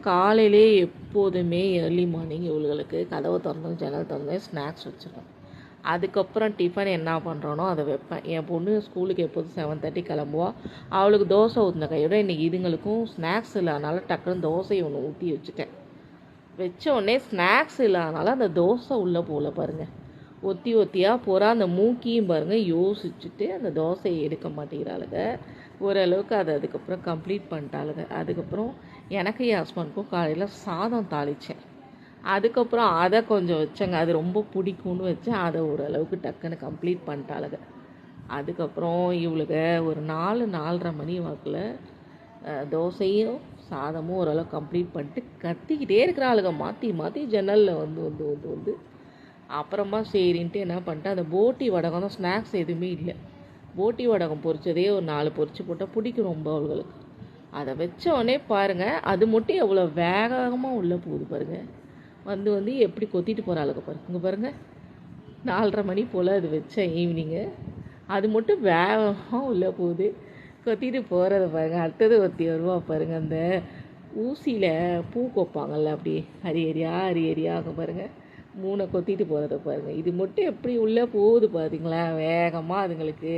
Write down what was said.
காலையிலே எப்போதுமே early morning இவளுகளுக்கு கதவை திறந்து ஜன்னல் திறந்து ஸ்நாக்ஸ் வச்சுருவேன். அதுக்கப்புறம் டிஃபன் என்ன பண்ணுறோனோ அதை வைப்பேன். என் பொண்ணு ஸ்கூலுக்கு எப்போதும் 7:30 கிளம்புவா. அவளுக்கு தோசை ஊற்றின கையோட இன்றைக்கி இதுங்களுக்கும் ஸ்நாக்ஸ் இல்லாதனால டக்குன்னு தோசையை ஒன்று ஊற்றி வச்சுட்டேன். வச்ச உடனே ஸ்நாக்ஸ் இல்லாதனால அந்த தோசை உள்ளே போகல பாருங்கள். ஒத்தியாக போகிறா. அந்த மூக்கியும் பாருங்கள் யோசிச்சுட்டு அந்த தோசையை எடுக்க மாட்டேங்கிறாளுங்க. ஓரளவுக்கு அதை அதுக்கப்புறம் கம்ப்ளீட் பண்ணிட்டாளுங்க. அதுக்கப்புறம் எனக்கு என் ஹஸ்பண்டுக்கும் காலையில் சாதம் தாளித்தேன். அதுக்கப்புறம் அதை கொஞ்சம் வச்சேங்க. அது ரொம்ப பிடிக்கும்னு வச்சேன். அதை ஓரளவுக்கு டக்குன்னு கம்ப்ளீட் பண்ணிட்டாளுங்க. அதுக்கப்புறம் இவளுக ஒரு 4-4:30 மணி வாக்கில் தோசையும் சாதமும் ஓரளவு கம்ப்ளீட் பண்ணிட்டு கத்திக்கிட்டே இருக்கிறாளுங்க. மாற்றி மாற்றி ஜன்னலில் வந்து அப்புறமா சரின்ட்டு என்ன பண்ணிட்டேன், அந்த போட்டி வடகம் தான், ஸ்நாக்ஸ் எதுவுமே இல்லை. போட்டி வடகம் பொரிச்சதே ஒரு 4 பொரிச்சு போட்டால் பிடிக்கும் ரொம்ப அவளுகளுக்கு. அதை வச்ச உடனே பாருங்கள், அது மட்டும் எவ்வளோ வேகமாக உள்ளே போகுது பாருங்கள். வந்து எப்படி கொத்திட்டு போகிறாளுங்க பாருங்க. இங்கே பாருங்கள், 4:30 மணி போல் அது வச்சேன் ஈவினிங்கு. அது மட்டும் வேகமாக உள்ளே போகுது, கொத்திட்டு போகிறத பாருங்கள். அடுத்தது ஒருத்தி வருவா பாருங்கள், அந்த ஊசியில் பூ கொப்பாங்கள்ல, அப்படி அரியாக பாருங்கள், 3 கொத்திட்டு போகிறத பாருங்கள். இது மட்டும் எப்படி உள்ளே போகுது பார்த்தீங்களா வேகமாக அதுங்களுக்கு.